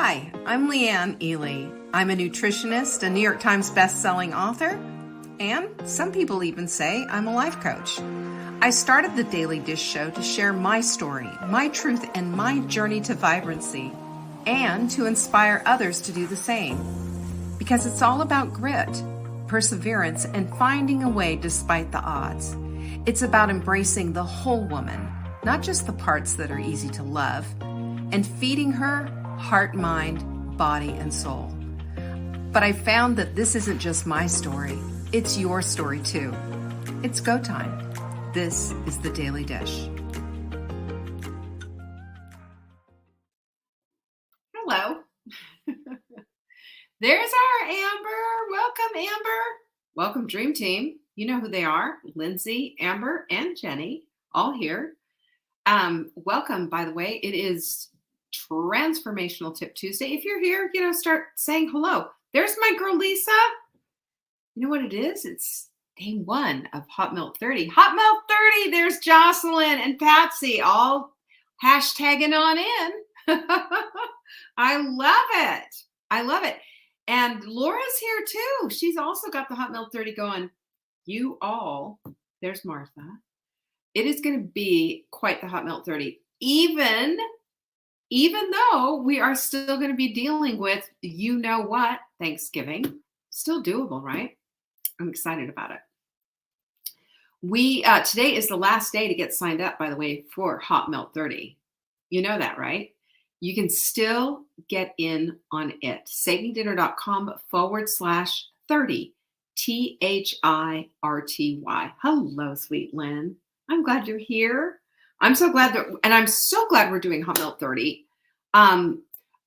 Hi, I'm Leanne Ely. I'm a nutritionist, a New York Times best-selling author, and some people even say I'm a life coach. I started the Daily Dish Show to share my story, my truth, and my journey to vibrancy, and to inspire others to do the same. Because it's all about grit, perseverance, and finding a way despite the odds. It's about embracing the whole woman, not just the parts that are easy to love, and feeding her heart, mind, body, and soul. But I found that this isn't just my story, it's your story too. It's go time. This is the Daily Dish. Hello. There's our Amber. Welcome, Amber. Welcome, Dream Team. You know who they are. Lindsay, Amber, and Jenny, all here. Welcome, by the way. It is Transformational Tip Tuesday. If you're here, start saying hello. There's my girl, Lisa. You know what it is? It's day one of Hot Milk 30. Hot Milk 30. There's Jocelyn and Patsy all hashtagging on in. I love it. I love it. And Laura's here too. She's also got the Hot Milk 30 going. You all, there's Martha. It is going to be quite the Hot Milk 30. Even though we are still going to be dealing with, Thanksgiving. Still doable, right? I'm excited about it. Today is the last day to get signed up, by the way, for Hot Milk 30. You know that, right? You can still get in on it. savingdinner.com/30. THIRTY. Hello, sweet Lynn. I'm glad you're here. I'm so glad we're doing Hot Milk 30.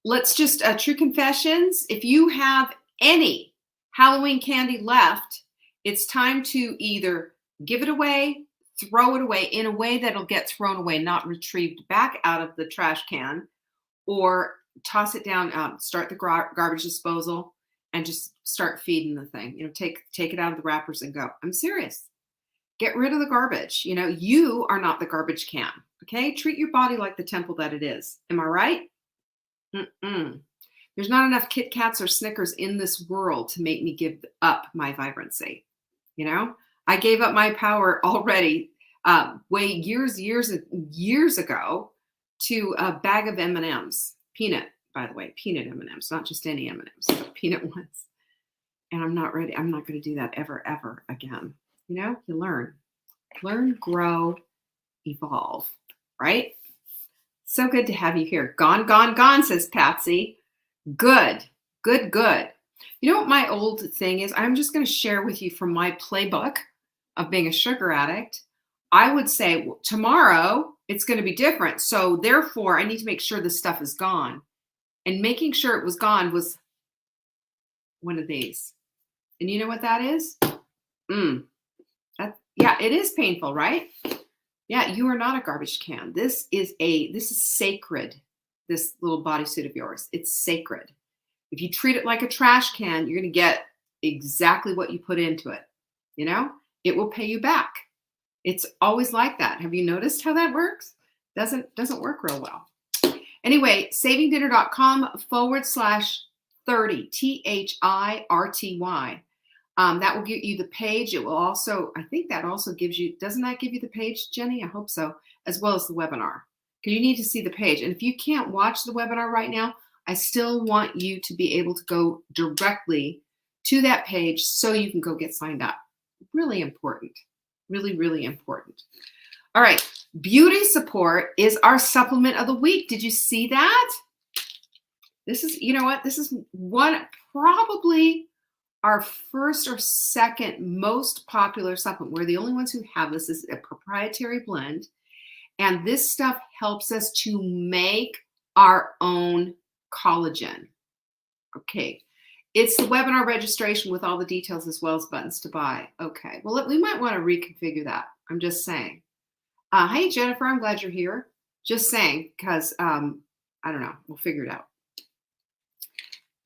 Let's just, true confessions. If you have any Halloween candy left, it's time to either give it away, throw it away in a way that'll get thrown away, not retrieved back out of the trash can, or toss it down, start the garbage disposal and just start feeding the thing. Take it out of the wrappers and go. I'm serious. Get rid of the garbage. You are not the garbage can. Okay? Treat your body like the temple that it is. Am I right? There's not enough Kit Kats or Snickers in this world to make me give up my vibrancy. I gave up my power already years ago to a bag of M&Ms. Peanut, by the way, peanut M&Ms, not just any M&Ms, but peanut ones. And I'm not ready. I'm not going to do that ever again. You learn, grow, evolve, right? So good to have you here. Gone, says Patsy. Good. You know what my old thing is? I'm just going to share with you from my playbook of being a sugar addict. I would say, well, tomorrow it's going to be different. So therefore, I need to make sure this stuff is gone. And making sure it was gone was one of these. And you know what that is? Yeah, it is painful, right? Yeah, you are not a garbage can. This is sacred, this little bodysuit of yours. It's sacred. If you treat it like a trash can, you're going to get exactly what you put into it. It will pay you back. It's always like that. Have you noticed how that works? Doesn't work real well. Anyway, savingdinner.com/30, THIRTY. That will get you the page. It will also, I think that also gives you, doesn't that give you the page, Jenny? I hope so, as well as the webinar. Because you need to see the page. And if you can't watch the webinar right now, I still want you to be able to go directly to that page so you can go get signed up. Really important. Really, really important. All right. Beauty support is our supplement of the week. Did you see that? This is, you know what? This is probably our first or second most popular supplement. We're the only ones who have this. This is a proprietary blend. And this stuff helps us to make our own collagen. Okay. It's the webinar registration with all the details as well as buttons to buy. Okay. Well, we might want to reconfigure that. I'm just saying. Hey, Jennifer, I'm glad you're here. Just saying, because I don't know. We'll figure it out.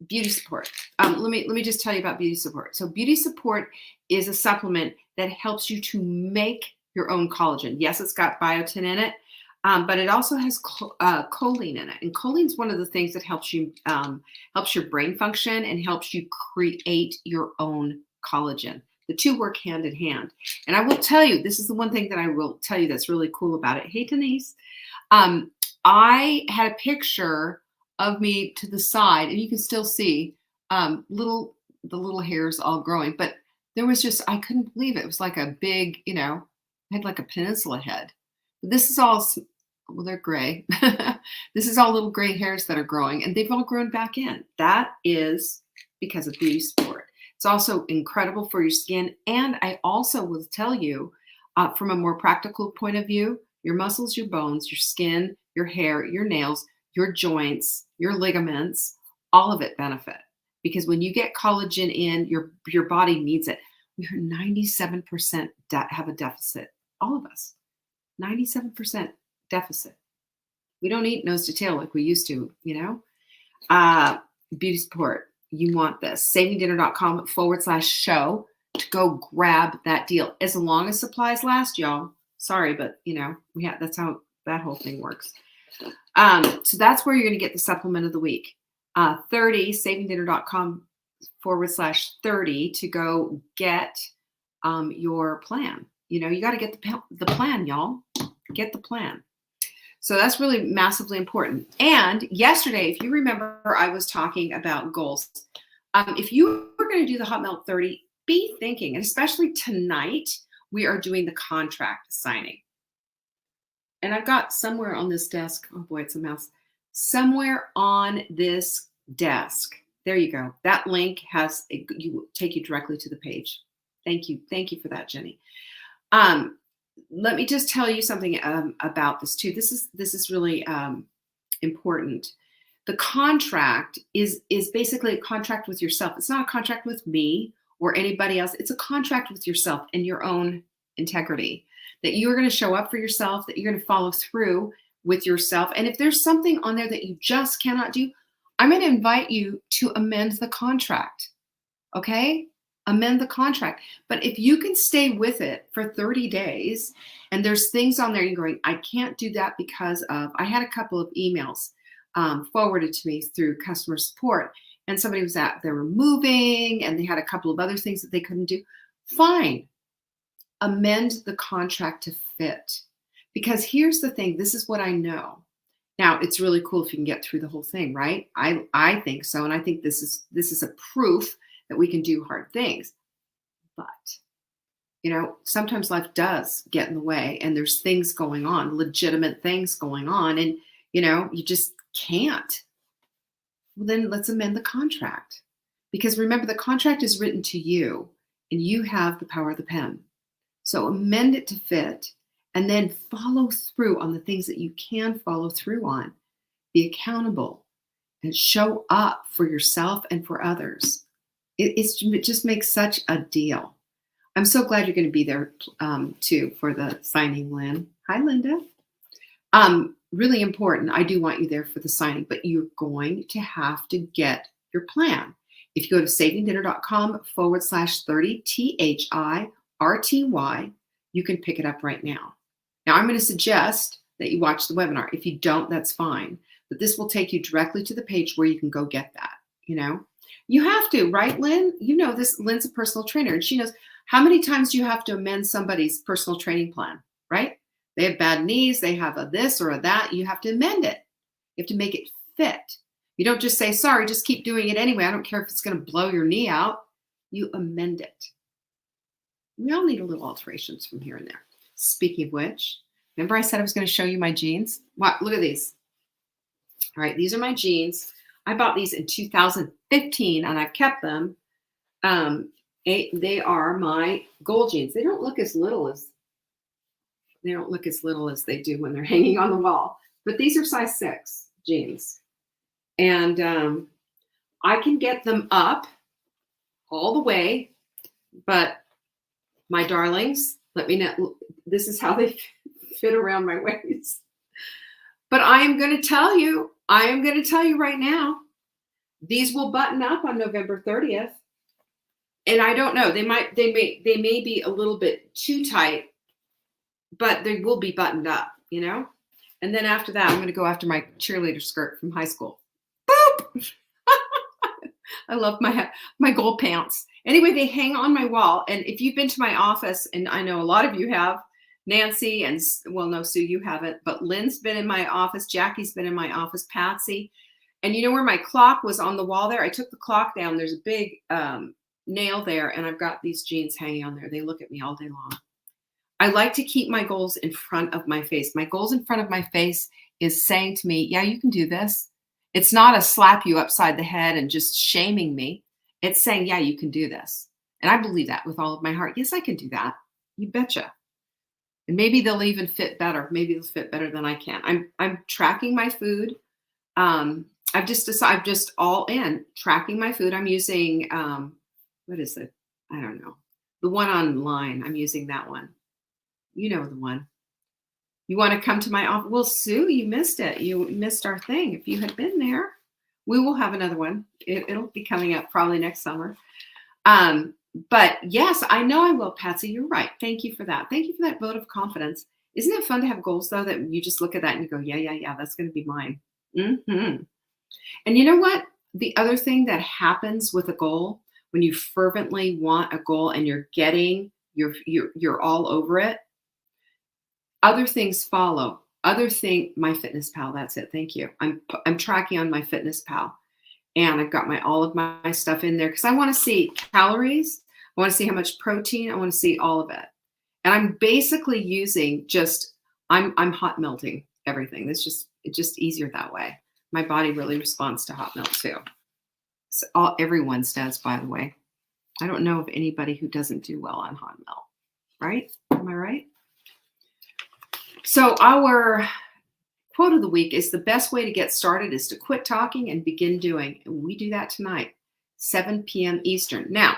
Beauty support. Let me just tell you about beauty support. So beauty support is a supplement that helps you to make your own collagen. Yes, it's got biotin in it. But it also has choline in it, and choline is one of the things that helps your brain function and helps you create your own collagen. The two work hand in hand. And I will tell you, this is the one thing that I will tell you that's really cool about it. Hey, Denise. Um, I had a picture of me to the side, and you can still see the little hairs all growing. But there was just, I couldn't believe it. It was like a big, I had like a peninsula head. This is all, well, they're gray. This is all little gray hairs that are growing, and they've all grown back in. That is because of Beauty Sport. It's also incredible for your skin. And I also will tell you, from a more practical point of view, your muscles, your bones, your skin, your hair, your nails, your joints, your ligaments, all of it benefit. Because when you get collagen in, your body needs it. We are 97% have a deficit. All of us. 97% deficit. We don't eat nose to tail like we used to, Beauty Sport, you want this. savingdinner.com/show to go grab that deal. As long as supplies last, y'all. Sorry, but that's how that whole thing works. So that's where you're going to get the supplement of the week. 30, savingdinner.com/30 to go get your plan. You got to get the plan, y'all. Get the plan. So that's really massively important. And yesterday, if you remember, I was talking about goals. If you were going to do the Hot Melt 30, be thinking, and especially tonight, we are doing the contract signing. And I've got somewhere on this desk, oh boy, it's a mess. Somewhere on this desk, there you go. That link will take you directly to the page. Thank you. Thank you for that, Jenny. Let me just tell you something about this too. This is really important. The contract is basically a contract with yourself. It's not a contract with me or anybody else. It's a contract with yourself and your own integrity, that you're going to show up for yourself, that you're going to follow through with yourself. And if there's something on there that you just cannot do, I'm going to invite you to amend the contract. Okay? Amend the contract. But if you can stay with it for 30 days and there's things on there you're going, I can't do that because of, I had a couple of emails forwarded to me through customer support, and somebody was they were moving and they had a couple of other things that they couldn't do. Fine. Amend the contract to fit. Because here's the thing, this is what I know. Now, it's really cool if you can get through the whole thing, right? I think so. And I think this is a proof that we can do hard things. But, sometimes life does get in the way, and there's things going on, legitimate things going on, and, you just can't. Well, then let's amend the contract. Because remember, the contract is written to you, and you have the power of the pen. So amend it to fit, and then follow through on the things that you can follow through on. Be accountable and show up for yourself and for others. It just makes such a deal. I'm so glad you're going to be there too for the signing, Lynn. Hi, Linda. Really important. I do want you there for the signing, but you're going to have to get your plan. If you go to savingdinner.com/30, THIRTY, you can pick it up right now. Now, I'm going to suggest that you watch the webinar. If you don't, that's fine. But this will take you directly to the page where you can go get that, You have to, right, Lynn? You know this. Lynn's a personal trainer, and she knows how many times do you have to amend somebody's personal training plan, right? They have bad knees. They have a this or a that. You have to amend it. You have to make it fit. You don't just say, sorry, just keep doing it anyway. I don't care if it's going to blow your knee out. You amend it. We all need a little alterations from here and there. Speaking of which, remember I said I was going to show you my jeans? Wow, look at these. All right, these are my jeans. I bought these in 2015, and I've kept them. They are my gold jeans. They don't look as little as they do when they're hanging on the wall. But these are size 6 jeans, and I can get them up all the way. But my darlings, let me know. This is how they fit around my waist. But I am going to tell you right now, these will button up on November 30th. And I don't know, they may be a little bit too tight, but they will be buttoned up, And And then after that, I'm going to go after my cheerleader skirt from high school. Boop! I love my gold pants. Anyway, they hang on my wall. And if you've been to my office, and I know a lot of you have, Nancy and, well, no, Sue, you haven't, but Lynn's been in my office. Jackie's been in my office, Patsy. And you know where my clock was on the wall there? I took the clock down. There's a big nail there, and I've got these jeans hanging on there. They look at me all day long. I like to keep my goals in front of my face. My goals in front of my face is saying to me, yeah, you can do this. It's not a slap you upside the head and just shaming me. It's saying, yeah, you can do this. And I believe that with all of my heart. Yes, I can do that. You betcha. And maybe they'll even fit better. Maybe they'll fit better than I can. I'm tracking my food. I've just decided, just all in tracking my food. I'm using, what is it? I don't know. The one online. I'm using that one. You know the one. You want to come to my office? Well, Sue, you missed it. You missed our thing. If you had been there, we will have another one. It'll be coming up probably next summer. But yes, I know I will, Patsy. You're right. Thank you for that. Thank you for that vote of confidence. Isn't it fun to have goals, though, that you just look at that and you go, yeah, that's going to be mine. Mm-hmm. And you know what? The other thing that happens with a goal, when you fervently want a goal and you're all over it, other things follow. My Fitness Pal. That's it. Thank you. I'm tracking on my Fitness Pal, and I've got all of my stuff in there because I want to see calories. I want to see how much protein. I want to see all of it. And I'm basically using I'm hot melting everything. It's just easier that way. My body really responds to hot melt too. So everyone's does, by the way. I don't know of anybody who doesn't do well on hot melt, right? Am I right? So our quote of the week is the best way to get started is to quit talking and begin doing. And we do that tonight, 7 p.m. Eastern. Now,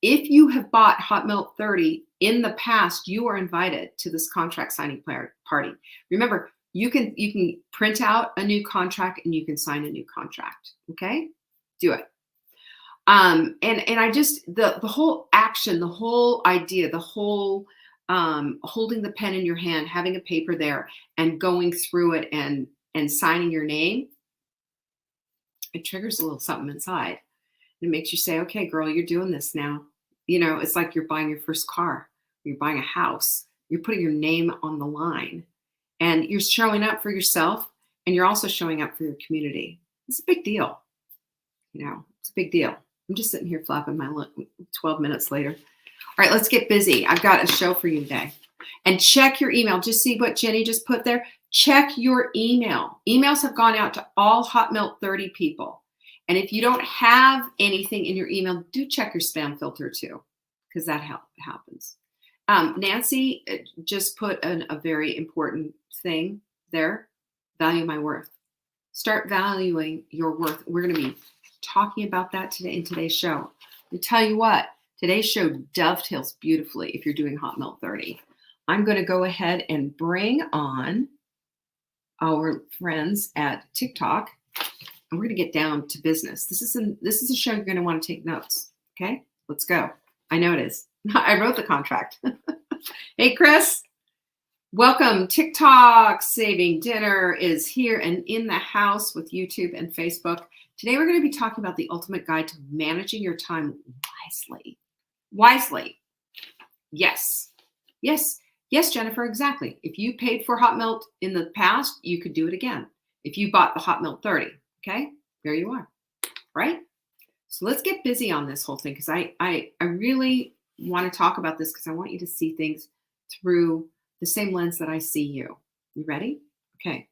if you have bought Hot Melt 30 in the past, you are invited to this contract signing party. Remember, you can print out a new contract and you can sign a new contract. Okay? Do it. And I just, the whole action, the whole idea, the whole holding the pen in your hand, having a paper there and going through it and signing your name, it triggers a little something inside. It makes you say, okay, girl, you're doing this now. You know, it's like you're buying your first car, you're buying a house, you're putting your name on the line, and you're showing up for yourself, and you're also showing up for your community. It's a big deal. You know, it's a big deal. I'm just sitting here flapping my lip 12 minutes later. All right, let's get busy. I've got a show for you today. And check your email. Just see what Jenny just put there. Check your email. Emails have gone out to all Hot Melt 30 people. And if you don't have anything in your email, do check your spam filter too, because that happens. Nancy just put a very important thing there. Value my worth. Start valuing your worth. We're going to be talking about that today in today's show. To tell you what, today's show dovetails beautifully if you're doing Hot Melt 30. I'm going to go ahead and bring on our friends at TikTok, and we're going to get down to business. This is a show you're going to want to take notes. Okay, let's go. I know it is. I wrote the contract. Hey, Chris. Welcome. TikTok Saving Dinner is here and in the house with YouTube and Facebook. Today, we're going to be talking about the ultimate guide to managing your time wisely. Wisely. Yes. Yes. Yes, Jennifer, exactly. If you paid for Hot Melt in the past, you could do it again. If you bought the Hot Melt 30, okay, there you are, right? So let's get busy on this whole thing because I really want to talk about this because I want you to see things through the same lens that I see you. You ready? Okay.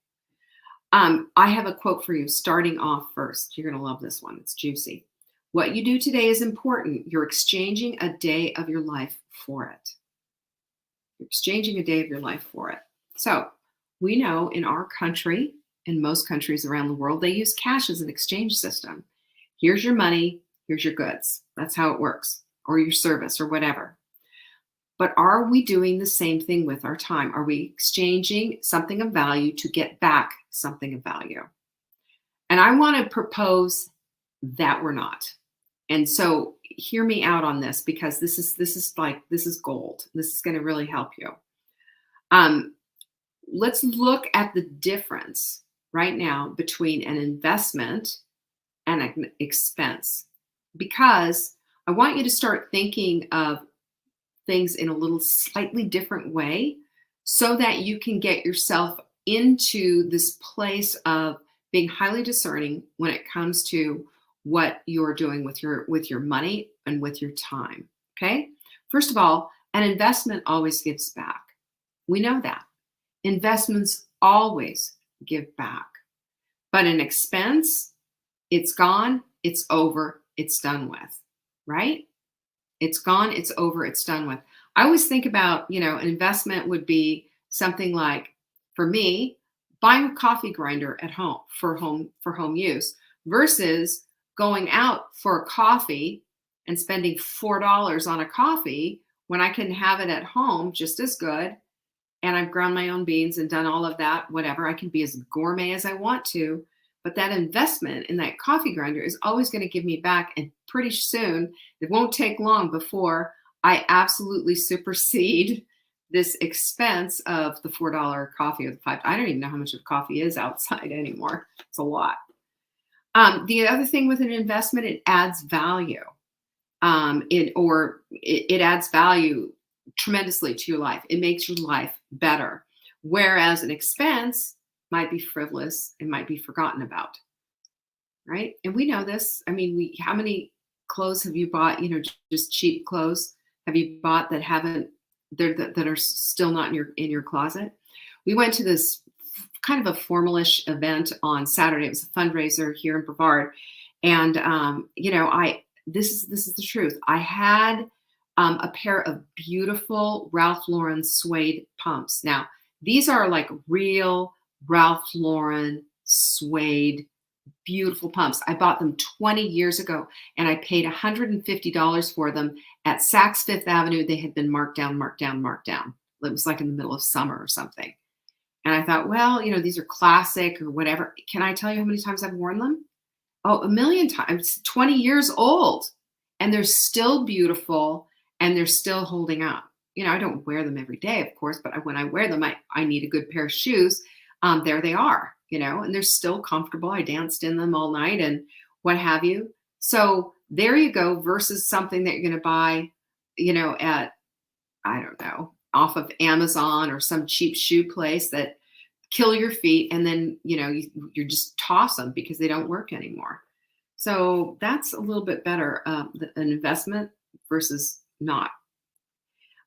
I have a quote for you starting off first. You're going to love this one. It's juicy. What you do today is important. You're exchanging a day of your life for it. You're exchanging a day of your life for it. So we know in our country and most countries around the world, they use cash as an exchange system. Here's your money. Here's your goods. That's how it works, or your service or whatever. But are we doing the same thing with our time? Are we exchanging something of value to get back something of value? And I want to propose that we're not. And so hear me out on this because this is gold. This is going to really help you. let's look at the difference right now between an investment and an expense, because I want you to start thinking of things in a little slightly different way so that you can get yourself into this place of being highly discerning when it comes to what you're doing with your money and with your time. Okay? First of all, an investment always gives back. We know that. Investments always give back. But an expense, it's gone, it's over, it's done with, right? It's gone, it's over, it's done with. I always think about, an investment would be something like, for me, buying a coffee grinder at home for home use versus going out for a coffee and spending $4 on a coffee when I can have it at home just as good, and I've ground my own beans and done all of that, whatever. I can be as gourmet as I want to, but that investment in that coffee grinder is always going to give me back. And pretty soon, it won't take long before I absolutely supersede this expense of the $4 coffee or the five. I don't even know how much of coffee is outside anymore. It's a lot. The other thing with an investment, it adds value. It adds value tremendously to your life. It makes your life better. Whereas an expense might be frivolous, it might be forgotten about, right? And we know this. I mean, how many clothes have you bought? Just cheap clothes have you bought that haven't that are still not in your closet? We went to this kind of a formalish event on Saturday. It was a fundraiser here in Brevard, and this is the truth. I had a pair of beautiful Ralph Lauren suede pumps. Now, these are like real Ralph Lauren suede, beautiful pumps. I bought them 20 years ago, and I paid $150 for them at Saks Fifth Avenue. They had been marked down, marked down, marked down. It was like in the middle of summer or something. And I thought, well, these are classic or whatever. Can I tell you how many times I've worn them? Oh, a million times. 20 years old. And they're still beautiful, and they're still holding up. I don't wear them every day, of course, but when I wear them, I need a good pair of shoes. There they are, and they're still comfortable. I danced in them all night and what have you. So there you go, versus something that you're going to buy, at, I don't know, off of Amazon or some cheap shoe place that kill your feet. And then, you just toss them because they don't work anymore. So that's a little bit better, an investment versus not.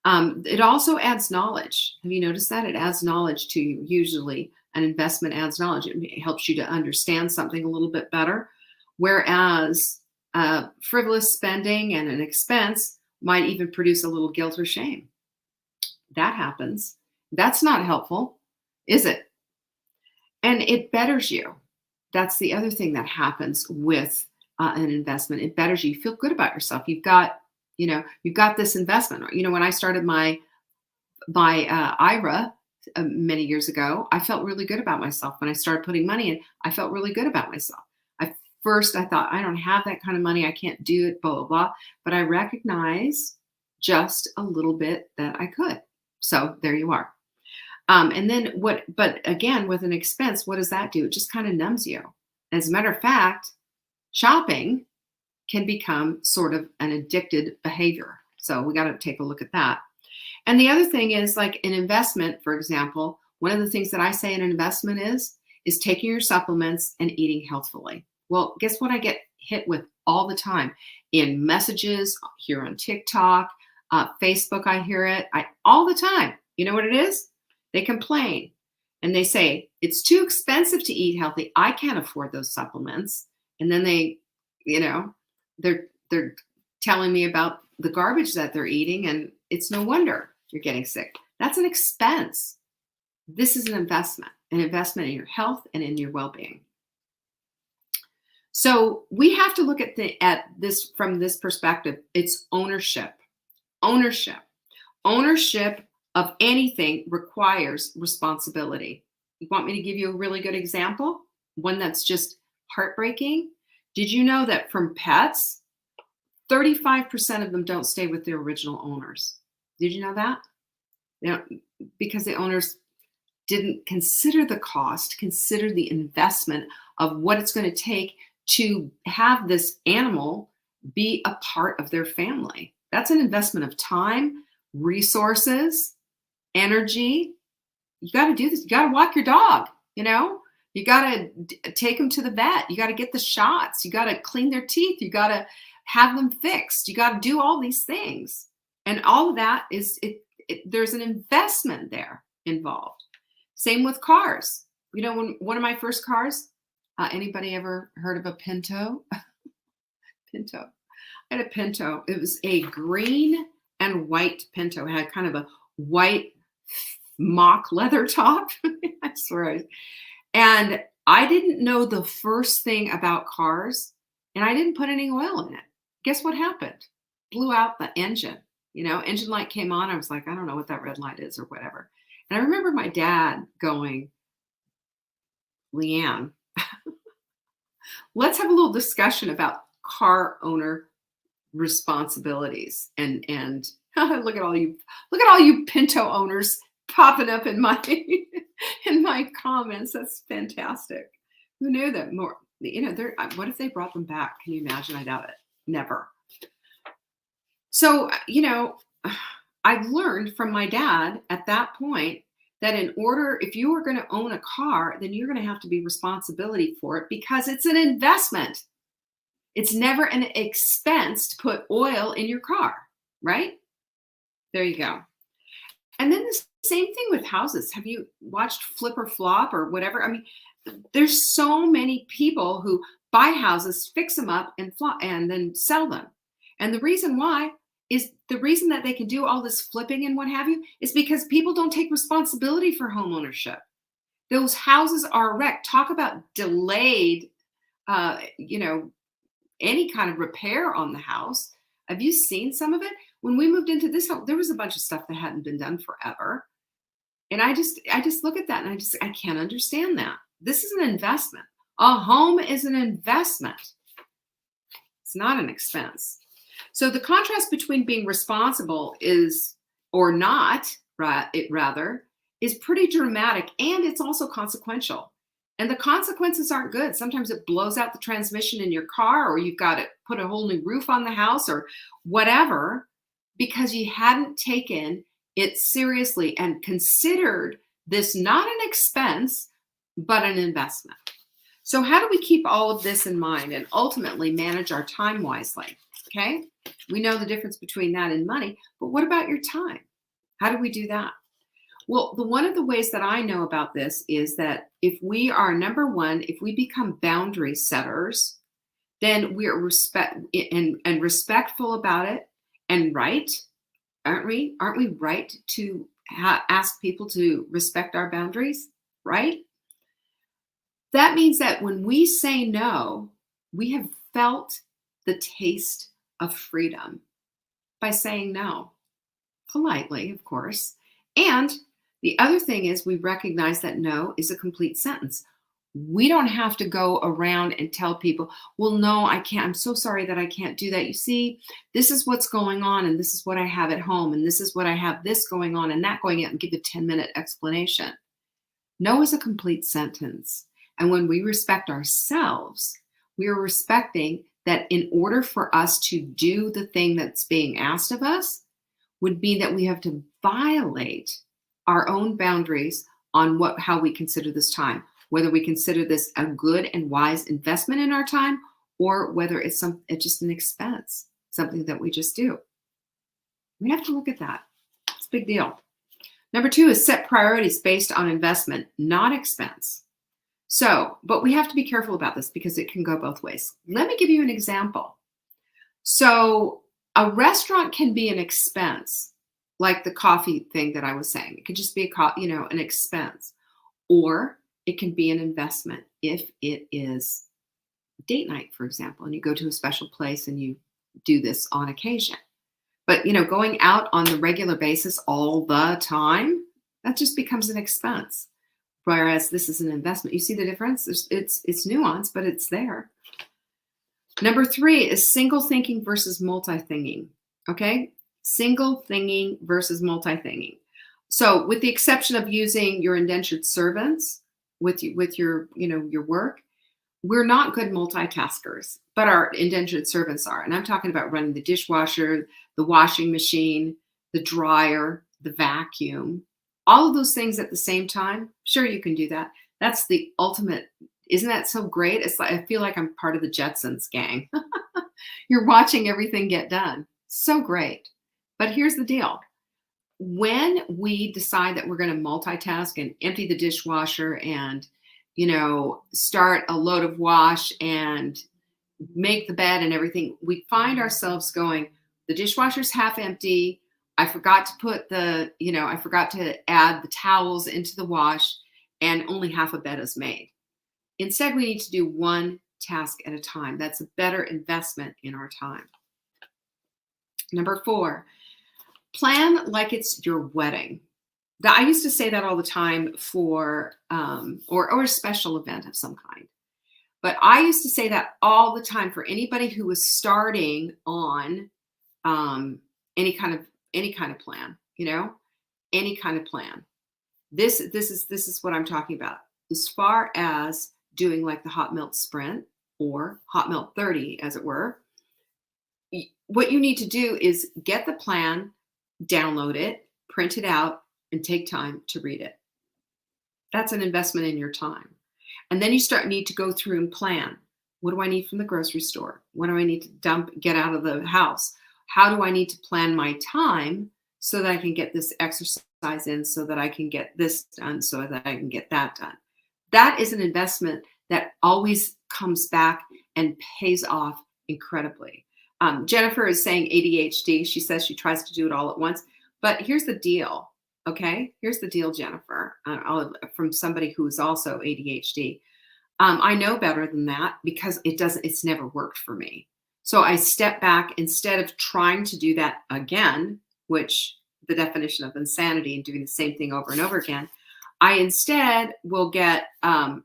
It also adds knowledge. Have you noticed that? It adds knowledge to you. Usually an investment adds knowledge. It helps you to understand something a little bit better. Whereas frivolous spending and an expense might even produce a little guilt or shame. That happens. That's not helpful, is it? And it betters you. That's the other thing that happens with an investment. It betters you. You feel good about yourself. You've got this investment. When I started my IRA many years ago, I felt really good about myself. When I started putting money in, I felt really good about myself. First, I thought, I don't have that kind of money. I can't do it, blah, blah, blah. But I recognize just a little bit that I could. So there you are. And then but again, with an expense, what does that do? It just kind of numbs you. As a matter of fact, shopping can become sort of an addicted behavior. So we got to take a look at that. And the other thing is, like an investment, for example, one of the things that I say in an investment is taking your supplements and eating healthfully. Well, guess what I get hit with all the time in messages here on TikTok, Facebook, I hear it all the time. You know what it is? They complain and they say, it's too expensive to eat healthy. I can't afford those supplements. And then they're telling me about the garbage that they're eating, and it's no wonder you're getting sick. That's an expense. This is an investment in your health and in your well-being. So we have to look at this from this perspective. It's ownership. Ownership of anything requires responsibility. You want me to give you a really good example? One that's just heartbreaking? Did you know that from pets, 35% of them don't stay with their original owners? Did you know that? Because the owners didn't consider the cost, consider the investment of what it's going to take to have this animal be a part of their family. That's an investment of time, resources, energy. You got to do this. You got to walk your dog, you know? You got to take them to the vet. You got to get the shots. You got to clean their teeth. You got to have them fixed. You got to do all these things. And all of that is, there's an investment there involved. Same with cars. You know, when one of my first cars, anybody ever heard of a Pinto? Pinto. I had a Pinto. It was a green and white Pinto. It had kind of a white mock leather top. I swear. And I didn't know the first thing about cars, and I didn't put any oil in it. Guess what happened? Blew out the engine. You know, engine light came on. I was like, I don't know what that red light is or whatever. And I remember my dad going, Leanne, let's have a little discussion about car owner responsibilities. And look at all you Pinto owners popping up in my in my comments. That's fantastic. Who knew that more? You know, what if they brought them back? Can you imagine? I doubt it. Never. So, you know, I've learned from my dad at that point that if you are going to own a car, then you're going to have to be responsibility for it because it's an investment. It's never an expense to put oil in your car, right? There you go. And then the same thing with houses. Have you watched Flip or Flop or whatever? I mean, there's so many people who buy houses, fix them up, and flop, and then sell them. And the reason that they can do all this flipping and what have you is because people don't take responsibility for home ownership. Those houses are wrecked. Talk about delayed, you know, any kind of repair on the house. Have you seen some of it? When we moved into this house, there was a bunch of stuff that hadn't been done forever. And I just look at that and I can't understand that. This is an investment. A home is an investment. It's not an expense. So the contrast between being responsible or not, rather, is pretty dramatic, and it's also consequential. And the consequences aren't good. Sometimes it blows out the transmission in your car, or you've got to put a whole new roof on the house or whatever, because you hadn't taken it seriously and considered this not an expense, but an investment. So how do we keep all of this in mind and ultimately manage our time wisely? Okay, we know the difference between that and money, but what about your time? How do we do that? Well, one of the ways that I know about this is that if we are, number one, if we become boundary setters, then we are respectful about it and right, aren't we? Aren't we right to ask people to respect our boundaries, right? That means that when we say no, we have felt the taste of freedom by saying no, politely, of course. And the other thing is we recognize that no is a complete sentence. We don't have to go around and tell people, well, no, I can't. I'm so sorry that I can't do that. You see, this is what's going on, and this is what I have at home, and this is what I have, this going on and that going on, and give a 10-minute explanation. No is a complete sentence. And when we respect ourselves, we are respecting that in order for us to do the thing that's being asked of us would mean that we have to violate our own boundaries on how we consider this time, whether we consider this a good and wise investment in our time, or whether it's just an expense, something that we just do. We have to look at that. It's a big deal. Number two is set priorities based on investment, not expense. So, but we have to be careful about this because it can go both ways. Let me give you an example. So a restaurant can be an expense, like the coffee thing that I was saying. It could just be an expense, or it can be an investment if it is date night, for example, and you go to a special place and you do this on occasion. But, going out on the regular basis all the time, that just becomes an expense. Whereas this is an investment. You see the difference? It's nuanced, but it's there. Number three is single thinking versus multi-thinking. Okay? Single thinking versus multi-thinking. So with the exception of using your indentured servants with your, your work, we're not good multitaskers, but our indentured servants are. And I'm talking about running the dishwasher, the washing machine, the dryer, the vacuum, all of those things at the same time. Sure, you can do that. That's the ultimate. Isn't that so great? It's like I feel like I'm part of the Jetsons gang. You're watching everything get done. So great. But here's the deal. When we decide that we're going to multitask and empty the dishwasher and, start a load of wash and make the bed and everything, we find ourselves going, the dishwasher's half empty. I forgot to I forgot to add the towels into the wash and only half a bed is made. Instead, we need to do one task at a time. That's a better investment in our time. Number 4, plan like it's your wedding. I used to say that all the time for, or a special event of some kind. But I used to say that all the time for anybody who was starting on any kind of plan, any kind of plan. This is what I'm talking about. As far as doing like the hot melt sprint or hot melt 30, as it were, what you need to do is get the plan, download it, print it out, and take time to read it. That's an investment in your time. And then you need to go through and plan. What do I need from the grocery store? What do I need to get out of the house? How do I need to plan my time so that I can get this exercise in, so that I can get this done, so that I can get that done? That is an investment that always comes back and pays off incredibly. Jennifer is saying ADHD. She says she tries to do it all at once. But here's the deal, okay? Here's the deal, Jennifer, from somebody who is also ADHD. I know better than that because it's never worked for me. So I step back instead of trying to do that again, which the definition of insanity and doing the same thing over and over again. I instead will get a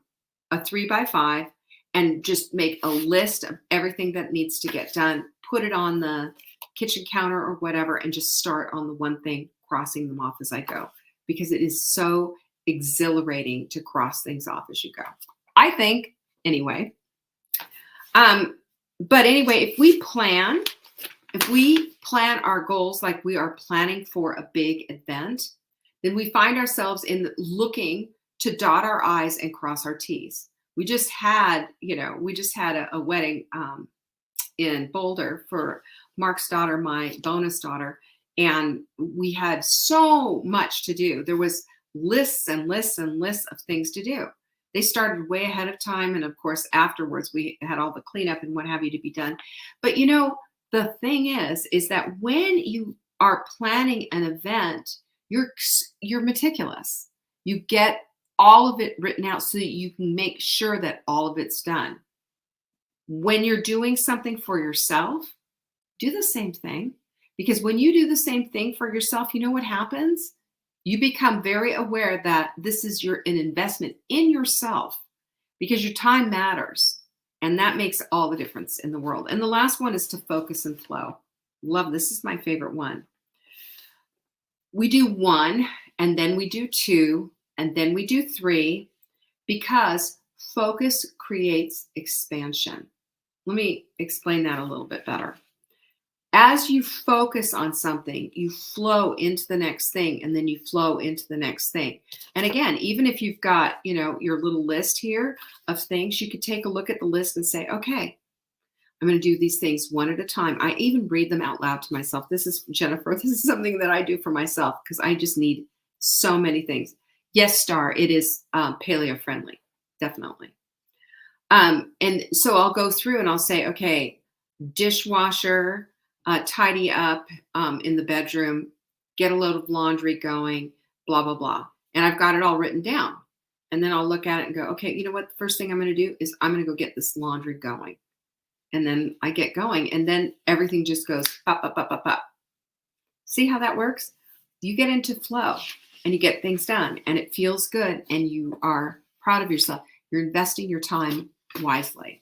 3x5 and just make a list of everything that needs to get done, put it on the kitchen counter or whatever, and just start on the one thing, crossing them off as I go, because it is so exhilarating to cross things off as you go. I think, anyway. But anyway, if we plan our goals like we are planning for a big event, then we find ourselves looking to dot our I's and cross our T's. We just had a wedding in Boulder for Mark's daughter, my bonus daughter, and we had so much to do. There was lists and lists and lists of things to do. They started way ahead of time, and of course, afterwards, we had all the cleanup and what have you to be done. But the thing is that when you are planning an event, you're meticulous. You get all of it written out so that you can make sure that all of it's done. When you're doing something for yourself, do the same thing. Because when you do the same thing for yourself, you know what happens? You become very aware that this is an investment in yourself, because your time matters. And that makes all the difference in the world. And the last one is to focus and flow. Love, this is my favorite one. We do 1, and then we do 2, and then we do 3, because focus creates expansion. Let me explain that a little bit better. As you focus on something, you flow into the next thing, and then you flow into the next thing. And again, even if you've got, your little list here of things, you could take a look at the list and say, okay, I'm going to do these things one at a time. I even read them out loud to myself. This is, Jennifer, this is something that I do for myself because I just need so many things. Yes, Star, it is paleo friendly, definitely. And so I'll go through and I'll say, okay, dishwasher, tidy up in the bedroom, get a load of laundry going, blah, blah, blah. And I've got it all written down. And then I'll look at it and go, okay, you know what? The first thing I'm going to do is I'm going to go get this laundry going. And then I get going, and then everything just goes up, up, up, up, up. See how that works? You get into flow and you get things done, and it feels good, and you are proud of yourself. You're investing your time wisely.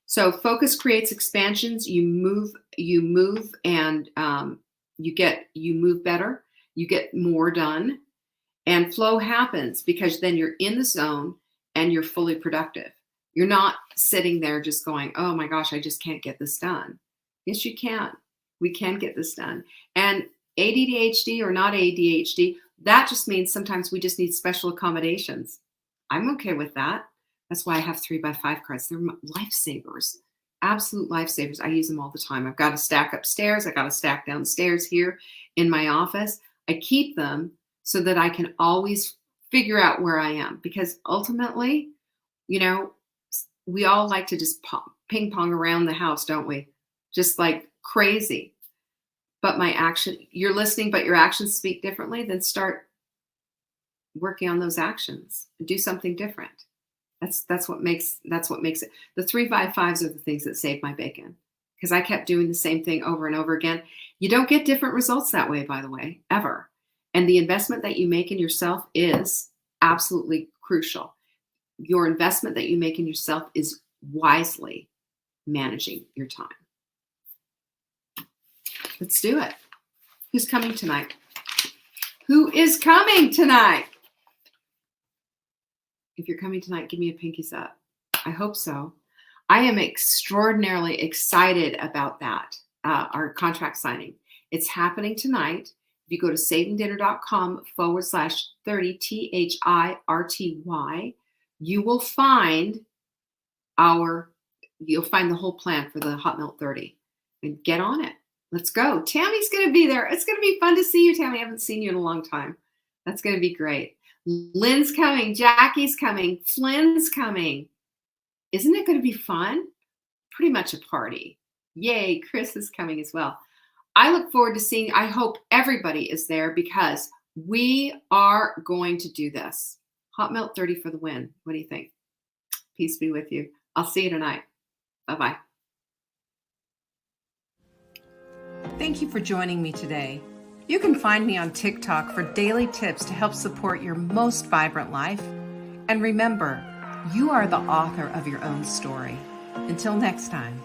So focus creates expansions. You move, and you move better. You get more done. And flow happens because then you're in the zone and you're fully productive. You're not sitting there just going, oh my gosh, I just can't get this done. Yes, you can. We can get this done. And ADHD or not ADHD, that just means sometimes we just need special accommodations. I'm okay with that. That's why I have 3x5 cards. They're lifesavers, absolute lifesavers. I use them all the time. I've got a stack upstairs. I got a stack downstairs here in my office. I keep them so that I can always figure out where I am, because ultimately, we all like to just ping pong around the house, don't we? Just like crazy. But you're listening, but your actions speak differently. Then start working on those actions. Do something different. That's what makes it. The 3x5s are the things that saved my bacon, because I kept doing the same thing over and over again. You don't get different results that way, by the way, ever. And the investment that you make in yourself is absolutely crucial. Your investment that you make in yourself is wisely managing your time. Let's do it. Who's coming tonight? Who is coming tonight? If you're coming tonight, give me a pinkies up. I hope so. I am extraordinarily excited about that, our contract signing. It's happening tonight. If you go to savingdinner.com/30, THIRTY, you will find you'll find the whole plan for the Hot Melt 30. And get on it. Let's go. Tammy's going to be there. It's going to be fun to see you, Tammy. I haven't seen you in a long time. That's going to be great. Lynn's coming. Jackie's coming. Flynn's coming. Isn't it going to be fun? Pretty much a party. Yay. Chris is coming as well. I look forward to seeing, I hope everybody is there, because we are going to do this. Hot Melt 30 for the win. What do you think? Peace be with you. I'll see you tonight. Bye-bye. Thank you for joining me today. You can find me on TikTok for daily tips to help support your most vibrant life. And remember, you are the author of your own story. Until next time.